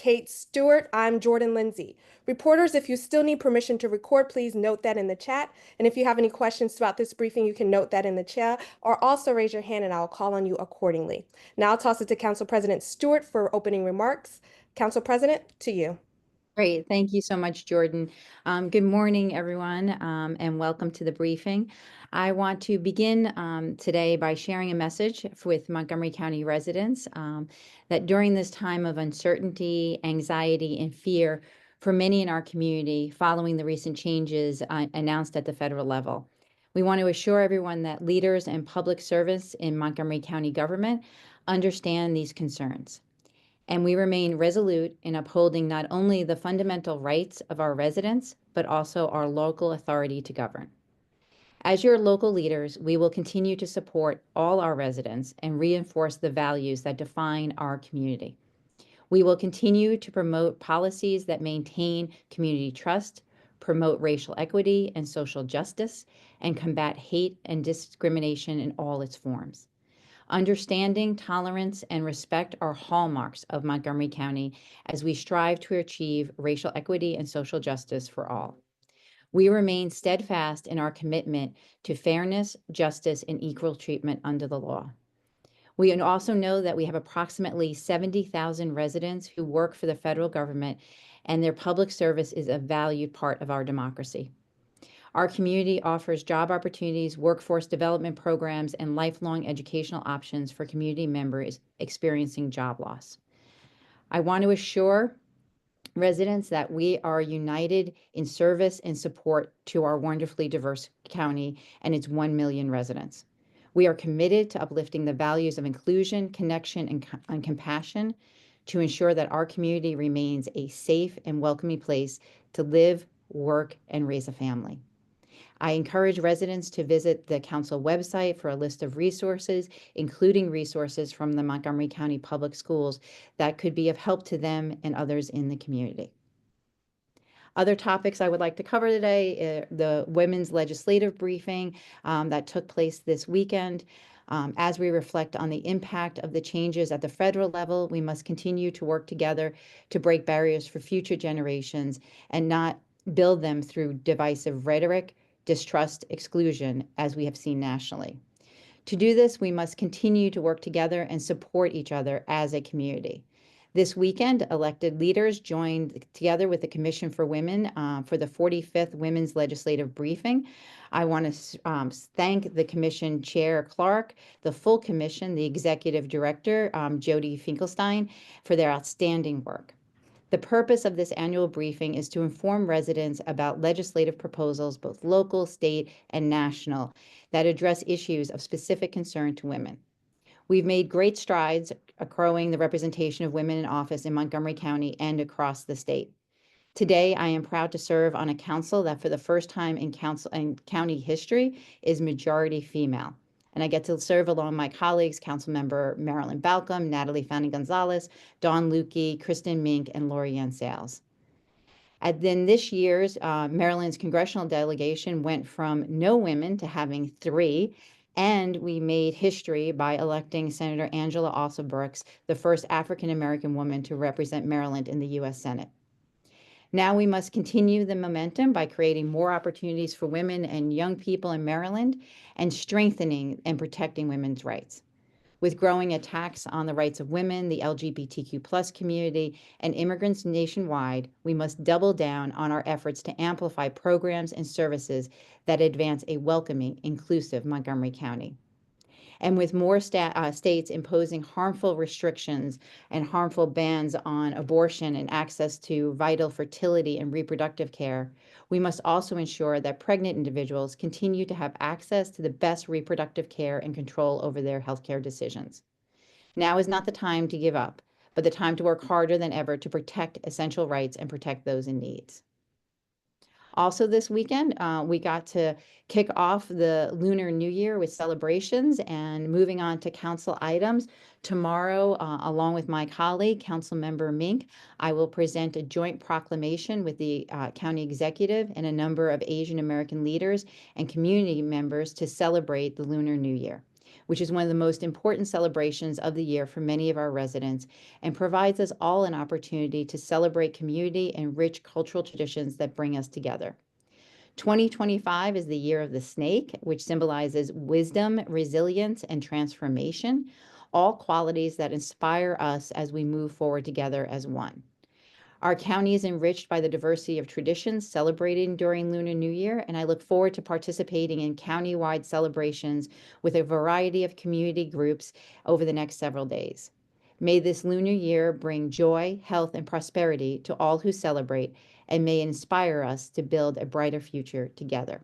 Kate Stewart. I'm Jordan Lindsay. Reporters, if you still need permission to record, please note that in the chat. And if you have any questions throughout this briefing, you can note that in the chat or also raise your hand and I'll call on you accordingly. Now I'll toss it to Council President Stewart for opening remarks. Council President, to you. Great. Thank you so much, Jordan. Good morning, everyone, and welcome to the briefing. I want to begin today by sharing a message with Montgomery County residents that during this time of uncertainty, anxiety, and fear for many in our community following the recent changes announced at the federal level, we want to assure everyone that leaders and public service in Montgomery County government understand these concerns. And we remain resolute in upholding not only the fundamental rights of our residents, but also our local authority to govern. As your local leaders, we will continue to support all our residents and reinforce the values that define our community. We will continue to promote policies that maintain community trust, promote racial equity and social justice, and combat hate and discrimination in all its forms. Understanding, tolerance, and respect are hallmarks of Montgomery County as we strive to achieve racial equity and social justice for all. We remain steadfast in our commitment to fairness, justice, and equal treatment under the law. We also know that we have approximately 70,000 residents who work for the federal government, and their public service is a valued part of our democracy. Our community offers job opportunities, workforce development programs, and lifelong educational options for community members experiencing job loss. I want to assure residents that we are united in service and support to our wonderfully diverse county and its 1 million residents. We are committed to uplifting the values of inclusion, connection, and compassion to ensure that our community remains a safe and welcoming place to live, work, and raise a family. I encourage residents to visit the council website for a list of resources, including resources from the Montgomery County Public Schools that could be of help to them and others in the community. Other topics I would like to cover today, the women's legislative briefing that took place this weekend. As we reflect on the impact of the changes at the federal level, we must continue to work together to break barriers for future generations and not build them through divisive rhetoric, distrust, exclusion, as we have seen nationally. To do this, we must continue to work together and support each other as a community. This weekend, elected leaders joined together with the Commission for Women for the 45th Women's Legislative Briefing. I want to thank the Commission Chair Clark, the full Commission, the Executive Director, Jody Finkelstein, for their outstanding work. The purpose of this annual briefing is to inform residents about legislative proposals, both local, state, and national, that address issues of specific concern to women. We've made great strides growing the representation of women in office in Montgomery County and across the state. Today, I am proud to serve on a council that for the first time in county history is majority female. And I get to serve along my colleagues, Councilmember Marilyn Balcom, Natalie Fanny-Gonzalez, Dawn Lukey, Kristen Mink, and Lorianne Sales. And then this year's Maryland's congressional delegation went from no women to having 3, and we made history by electing Senator Angela Alsobrooks, the first African-American woman to represent Maryland in the U.S. Senate. Now we must continue the momentum by creating more opportunities for women and young people in Maryland and strengthening and protecting women's rights. With growing attacks on the rights of women, the LGBTQ+ community, and immigrants nationwide, we must double down on our efforts to amplify programs and services that advance a welcoming, inclusive Montgomery County. And with more states imposing harmful restrictions and harmful bans on abortion and access to vital fertility and reproductive care, we must also ensure that pregnant individuals continue to have access to the best reproductive care and control over their healthcare decisions. Now is not the time to give up, but the time to work harder than ever to protect essential rights and protect those in need. Also this weekend, we got to kick off the Lunar New Year with celebrations and moving on to council items. Tomorrow, along with my colleague, Councilmember Mink, I will present a joint proclamation with the county executive and a number of Asian American leaders and community members to celebrate the Lunar New Year. which is one of the most important celebrations of the year for many of our residents and provides us all an opportunity to celebrate community and rich cultural traditions that bring us together. 2025 is the year of the snake, which symbolizes wisdom, resilience, and transformation, all qualities that inspire us as we move forward together as one. Our county is enriched by the diversity of traditions celebrated during Lunar New Year, and I look forward to participating in county-wide celebrations with a variety of community groups over the next several days. May this Lunar Year bring joy, health, and prosperity to all who celebrate, and may inspire us to build a brighter future together.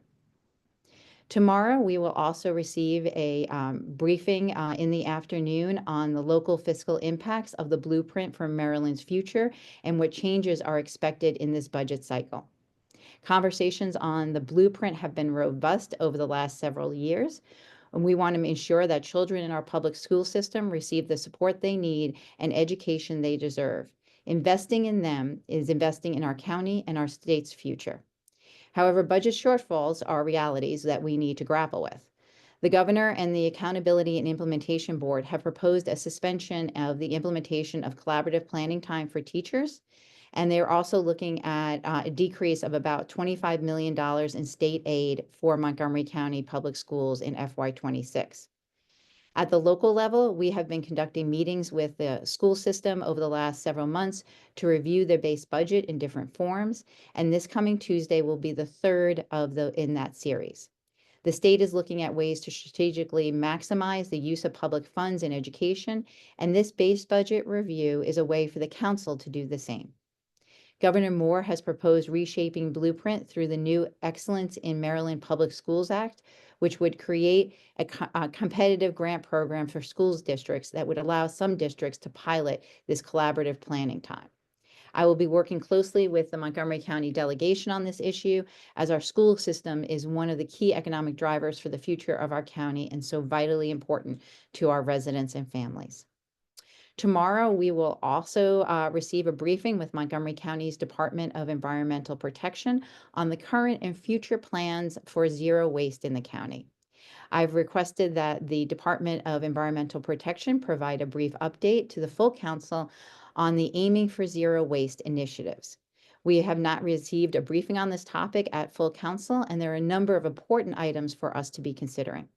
Tomorrow, we will also receive a briefing in the afternoon on the local fiscal impacts of the blueprint for Maryland's future and what changes are expected in this budget cycle. Conversations on the blueprint have been robust over the last several years, and we want to ensure that children in our public school system receive the support they need and education they deserve. Investing in them is investing in our county and our state's future. However, budget shortfalls are realities that we need to grapple with. The governor and the Accountability and Implementation Board have proposed a suspension of the implementation of collaborative planning time for teachers, and they're also looking at a decrease of about $25 million in state aid for Montgomery County Public Schools in FY26. At the local level, we have been conducting meetings with the school system over the last several months to review their base budget in different forms, and this coming Tuesday will be the third in that series. The state is looking at ways to strategically maximize the use of public funds in education, and this base budget review is a way for the council to do the same. Governor Moore has proposed reshaping blueprint through the new Excellence in Maryland Public Schools Act, which would create a competitive grant program for schools districts that would allow some districts to pilot this collaborative planning time. I will be working closely with the Montgomery County delegation on this issue, as our school system is one of the key economic drivers for the future of our county and so vitally important to our residents and families. Tomorrow, we will also receive a briefing with Montgomery County's Department of Environmental Protection on the current and future plans for zero waste in the county. I've requested that the Department of Environmental Protection provide a brief update to the full council on the Aiming for Zero Waste initiatives. We have not received a briefing on this topic at full council, and there are a number of important items for us to be considering.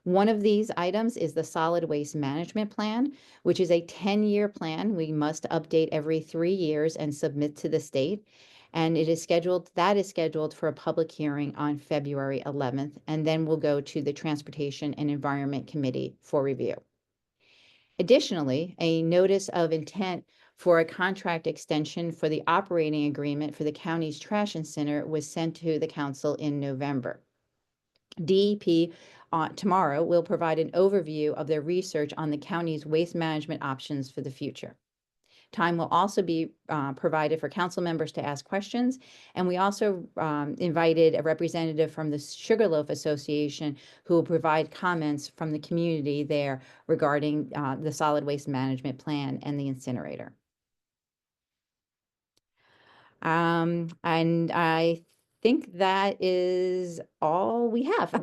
One of these items is the Solid Waste Management Plan, which is a 10-year plan we must update every 3 years and submit to the state. And that is scheduled for a public hearing on February 11th, and then will go to the Transportation and Environment Committee for review. Additionally, a notice of intent for a contract extension for the operating agreement for the county's trash incinerator was sent to the council in November. DEP tomorrow will provide an overview of their research on the county's waste management options for the future. Time will also be provided for council members to ask questions, and we also invited a representative from the Sugarloaf Association who will provide comments from the community there regarding the solid waste management plan and the incinerator. And I think that is all we have.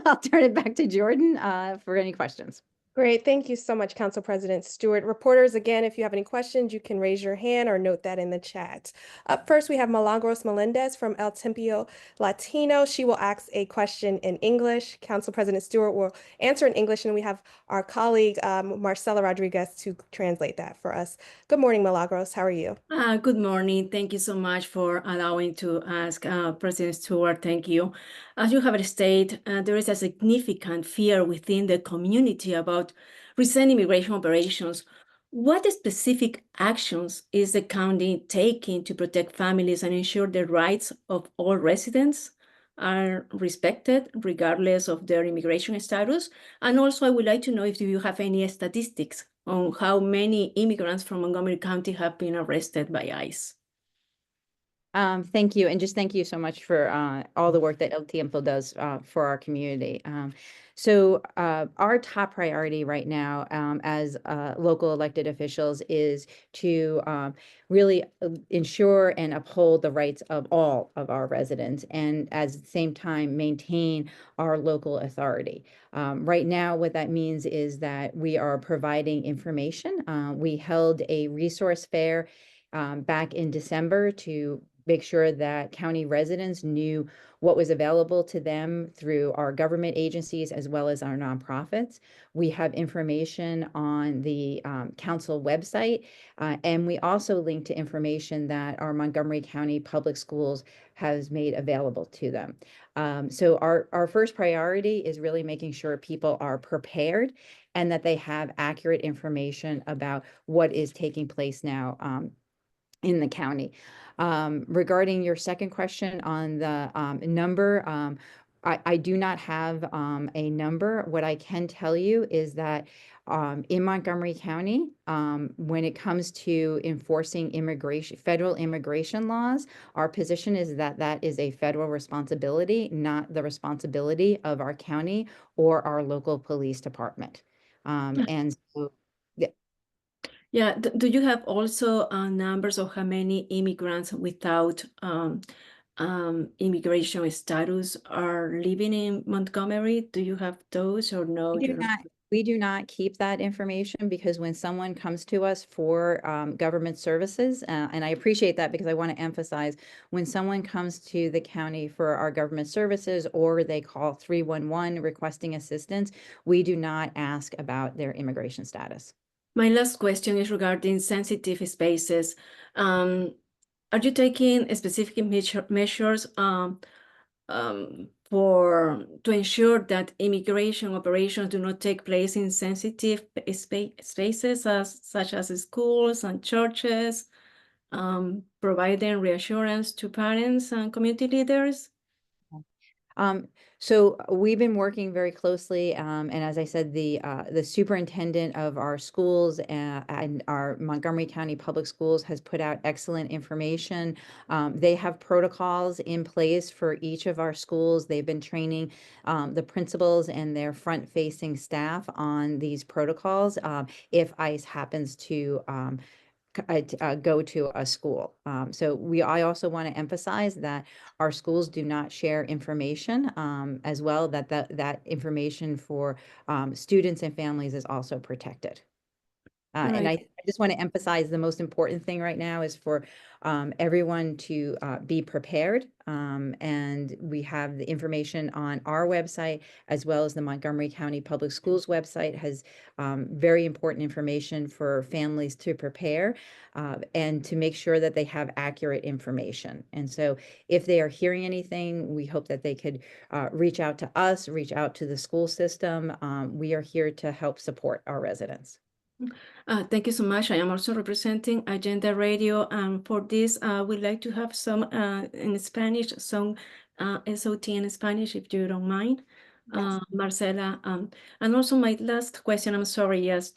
I'll turn it back to Jordan for any questions. Great. Thank you so much, Council President Stewart. Reporters, again, if you have any questions, you can raise your hand or note that in the chat. Up first, we have Milagros Melendez from El Tempio Latino. She will ask a question in English. Council President Stewart will answer in English, and we have our colleague, Marcela Rodriguez, to translate that for us. Good morning, Milagros. How are you? Good morning. Thank you so much for allowing to ask President Stewart. Thank you. As you have stated, there is a significant fear within the community about recent immigration operations. What specific actions is the county taking to protect families and ensure the rights of all residents are respected regardless of their immigration status? And also, I would like to know if you have any statistics on how many immigrants from Montgomery County have been arrested by ICE. Thank you. And just thank you so much for all the work that El Tiempo does for our community. So our top priority right now as local elected officials is to really ensure and uphold the rights of all of our residents, and at the same time maintain our local authority. Right now, what that means is that we are providing information. We held a resource fair back in December to make sure that county residents knew what was available to them through our government agencies as well as our nonprofits. We have information on the council website, and we also link to information that our Montgomery County Public Schools has made available to them. So our first priority is really making sure people are prepared and that they have accurate information about what is taking place now in the county. Regarding your second question on the number, I do not have a number. What I can tell you is that in Montgomery County, when it comes to enforcing federal immigration laws, our position is that that is a federal responsibility, not the responsibility of our county or our local police department. And so Yeah, do you have also numbers of how many immigrants without immigration status are living in Montgomery? Do you have those or no? We do not keep that information, because when someone comes to us for government services, and I appreciate that because I want to emphasize, when someone comes to the county for our government services or they call 311 requesting assistance, we do not ask about their immigration status. My last question is regarding sensitive spaces. Are you taking specific measures to ensure that immigration operations do not take place in sensitive spaces such as schools and churches, providing reassurance to parents and community leaders? So we've been working very closely, and as I said, the superintendent of our schools and our Montgomery County Public Schools has put out excellent information. They have protocols in place for each of our schools. They've been training the principals and their front-facing staff on these protocols if ICE happens to go to a school. I also want to emphasize that our schools do not share information as well, that information for students and families is also protected. And I just want to emphasize the most important thing right now is for everyone to be prepared. And we have the information on our website, as well as the Montgomery County Public Schools website has very important information for families to prepare and to make sure that they have accurate information. And so if they are hearing anything, we hope that they could reach out to us, reach out to the school system. We are here to help support our residents. Thank you so much. I am also representing Agenda Radio, and for this, we'd like to have some in Spanish, some SOT in Spanish, if you don't mind, Yes. Marcela. And also my last question, I'm sorry, yes,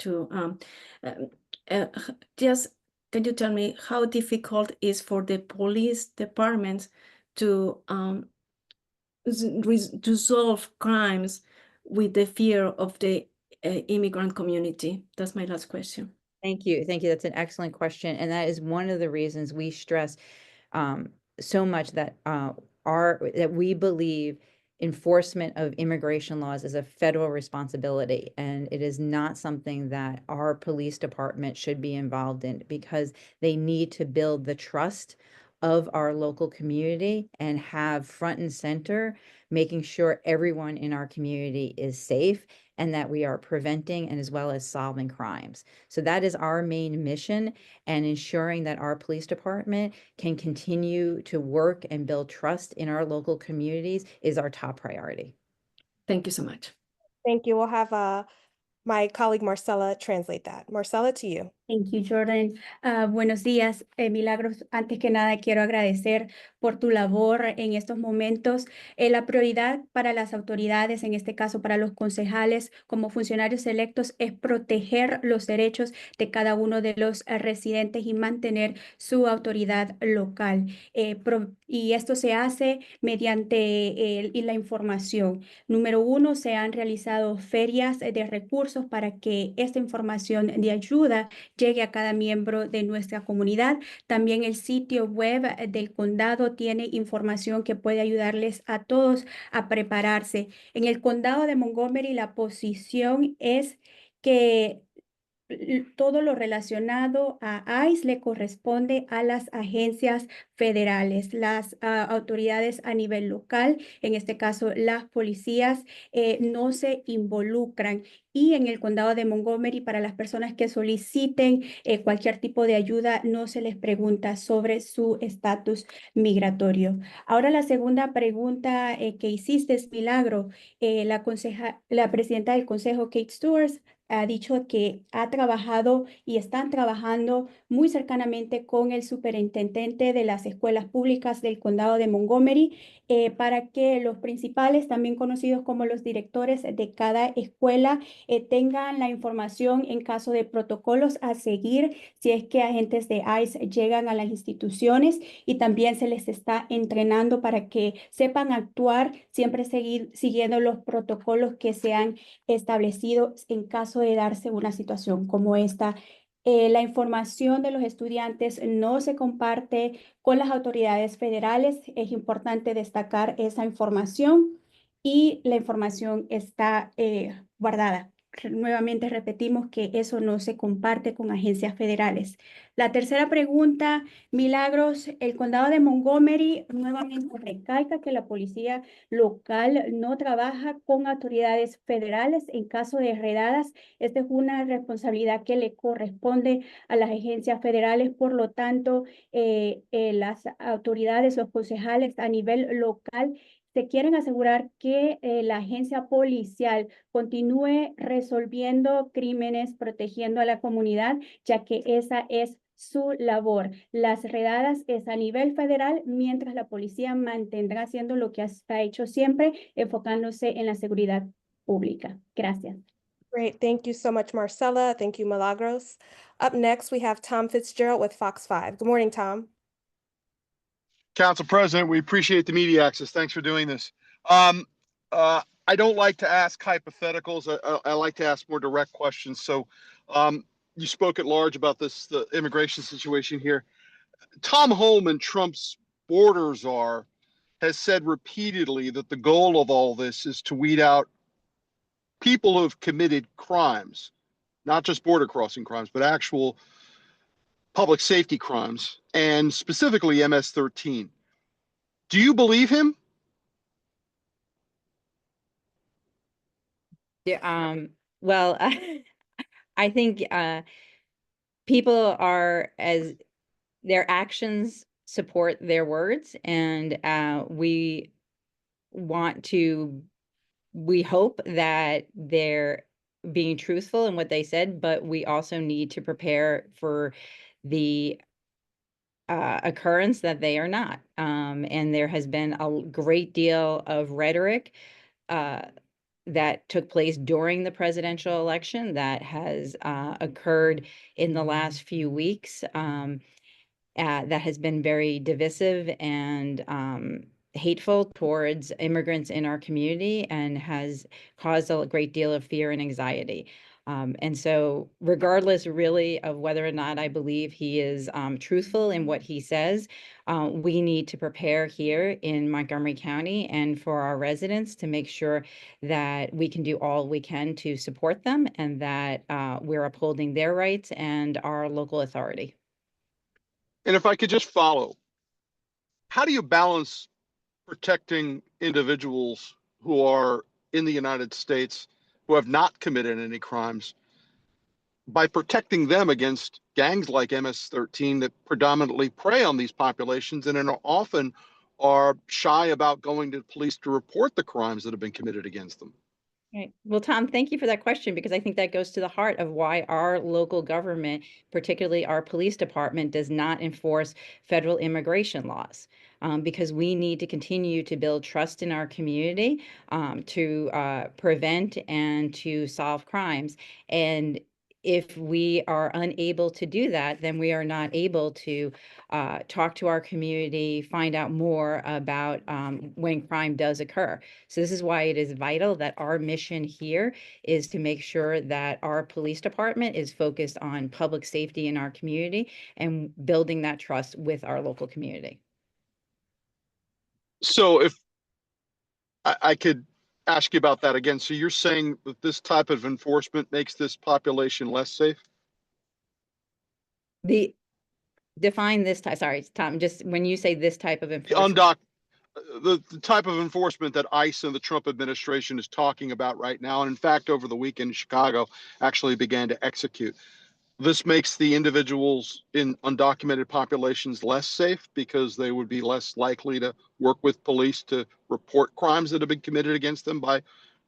just can you tell me how difficult it is for the police departments to solve crimes with the fear of the immigrant community? That's my last question. Thank you. Thank you. That's an excellent question. And that is one of the reasons we stress so much that that we believe enforcement of immigration laws is a federal responsibility, and it is not something that our police department should be involved in, because they need to build the trust of our local community and have front and center making sure everyone in our community is safe and that we are preventing and as well as solving crimes. So that is our main mission, and ensuring that our police department can continue to work and build trust in our local communities is our top priority. Thank you so much. Thank you. We'll have my colleague Marcella translate that. Marcella, to you. Thank you, Jordan. Buenos días, Milagros. Antes que nada, quiero agradecer por tu labor en estos momentos. La prioridad para las autoridades, en este caso para los concejales como funcionarios electos, es proteger los derechos de cada uno de los residentes y mantener su autoridad local. Y esto se hace mediante la información. Número uno, se han realizado ferias de recursos para que esta información de ayuda llegue a cada miembro de nuestra comunidad. También el sitio web del condado tiene información que puede ayudarles a todos a prepararse. En el condado de Montgomery, la posición es que todo lo relacionado a ICE le corresponde a las agencias federales, las autoridades a nivel local, en este caso las policías, no se involucran. Y en el condado de Montgomery, para las personas que soliciten cualquier tipo de ayuda, no se les pregunta sobre su estatus migratorio. Ahora la segunda pregunta que hiciste es Milagro. La presidenta del consejo, Kate Stewart, ha dicho que ha trabajado y están trabajando muy cercanamente con el superintendente de las escuelas públicas del condado de Montgomery para que los principales, también conocidos como los directores de cada escuela, tengan la información en caso de protocolos a seguir si es que agentes de ICE llegan a las instituciones, y también se les está entrenando para que sepan actuar, siempre siguiendo los protocolos que se han establecido en caso de darse una situación como esta. La información de los estudiantes no se comparte con las autoridades federales. Es importante destacar esa información, y la información está guardada. Nuevamente repetimos que eso no se comparte con agencias federales. La tercera pregunta, Milagros, el condado de Montgomery nuevamente recalca que la policía local no trabaja con autoridades federales en caso de redadas. Esta es una responsabilidad que le corresponde a las agencias federales. Por lo tanto, las autoridades, los concejales a nivel local se quieren asegurar que la agencia policial continúe resolviendo crímenes, protegiendo a la comunidad, ya que esa es su labor. Las redadas es a nivel federal, mientras la policía mantendrá haciendo lo que ha hecho siempre, enfocándose en la seguridad pública. Gracias. Great. Thank you so much, Marcella. Thank you, Milagros. Up next, we have Tom Fitzgerald with Fox 5. Good morning, Tom. Council President, we appreciate the media access. Thanks for doing this. I don't like to ask hypotheticals. I like to ask more direct questions. So you spoke at large about the immigration situation here. Tom Homan, Trump's border czar, has said repeatedly that the goal of all this is to weed out people who have committed crimes, not just border crossing crimes, but actual public safety crimes, and specifically MS-13. Do you believe him? Yeah, well, I think people are, as their actions support their words, and we hope that they're being truthful in what they said, but we also need to prepare for the occurrence that they are not. And there has been a great deal of rhetoric that took place during the presidential election that has occurred in the last few weeks that has been very divisive and hateful towards immigrants in our community, and has caused a great deal of fear and anxiety. And so regardless really of whether or not I believe he is truthful in what he says, we need to prepare here in Montgomery County and for our residents to make sure that we can do all we can to support them, and that we're upholding their rights and our local authority. And if I could just follow, how do you balance protecting individuals who are in the United States who have not committed any crimes by protecting them against gangs like MS-13 that predominantly prey on these populations and often are shy about going to police to report the crimes that have been committed against them? Right. Well, Tom, thank you for that question, because I think that goes to the heart of why our local government, particularly our police department, does not enforce federal immigration laws. Because we need to continue to build trust in our community, to prevent and to solve crimes. And if we are unable to do that, then we are not able to talk to our community, find out more about when crime does occur. So this is why it is vital that our mission here is to make sure that our police department is focused on public safety in our community and building that trust with our local community. So if I could ask you about that again. So you're saying that this type of enforcement makes this population less safe? Define this type, sorry, Tom, just when you say this type of The enforcement. the type of enforcement that ICE and the Trump administration is talking about right now, and in fact, over the weekend, Chicago actually began to execute. This makes the individuals in undocumented populations less safe because they would be less likely to work with police to report crimes that have been committed against them by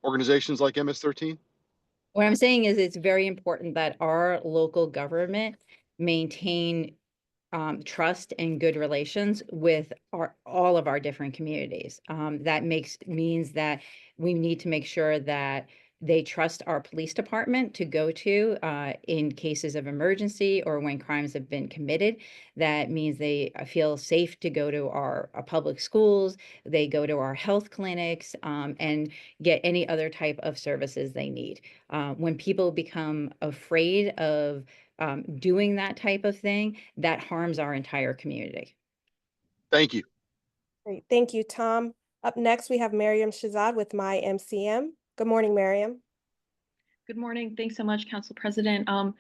organizations like MS-13? What I'm saying is it's very important that our local government maintain trust and good relations with all of our different communities. That means that we need to make sure that they trust our police department to go to in cases of emergency or when crimes have been committed. That means they feel safe to go to our public schools, they go to our health clinics, and get any other type of services they need. When people become afraid of doing that type of thing, that harms our entire community. Thank you. Great. Thank you, Tom. Up next, we have Miriam Shazad with My MCM. Good morning, Miriam. Good morning. Thanks so much, Council President. On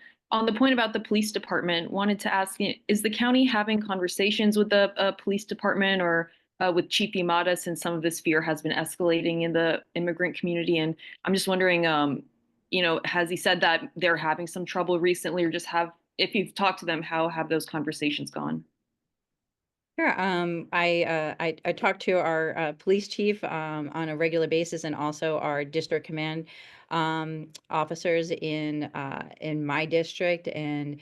the point about the police department, wanted to ask, is the county having conversations with the police department or with Chief Imada, since some of this fear has been escalating in the immigrant community? And I'm just wondering, has he said that they're having some trouble recently, or just if you've talked to them, how have those conversations gone? Sure. I talk to our police chief on a regular basis, and also our district command officers in my district. And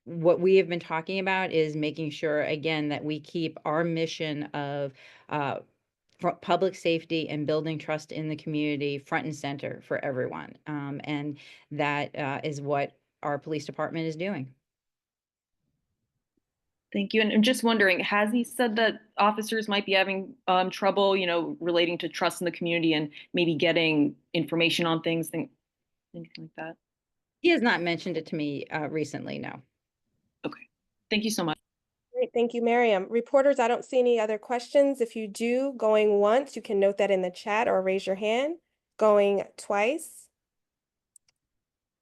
what we have been talking about is making sure, again, that we keep our mission of public safety and building trust in the community front and center for everyone. And that is what our police department is doing. Thank you. And I'm just wondering, has he said that officers might be having trouble, relating to trust in the community and maybe getting information on things like that? He has not mentioned it to me recently, no. Okay. Thank you so much. Great. Thank you, Miriam. Reporters, I don't see any other questions. If you do, going once, you can note that in the chat or raise your hand. Going twice.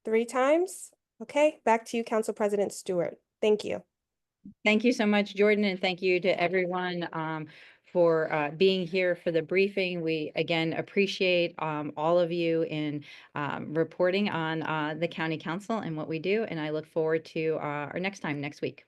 3 times. Okay, back to you, Council President Stewart. Thank you. Thank you so much, Jordan, and thank you to everyone for being here for the briefing. We, again, appreciate all of you in reporting on the County Council and what we do, and I look forward to our next time next week.